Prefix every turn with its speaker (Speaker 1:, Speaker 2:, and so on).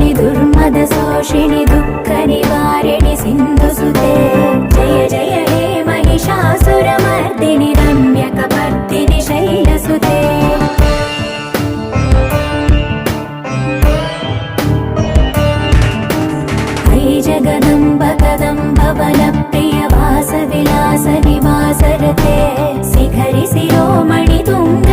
Speaker 1: नाशिनि दुर्मदशोषिणि दुःखनिवारिणि सिन्धुसुते जय जय हे महिषासुरमर्दिनि रम्यकपर्दिनि शैलसुते जगदम्ब कदम्ब वनप्रिय वासविलास निवासरते शिखरि शिरोमणि तुङ्ग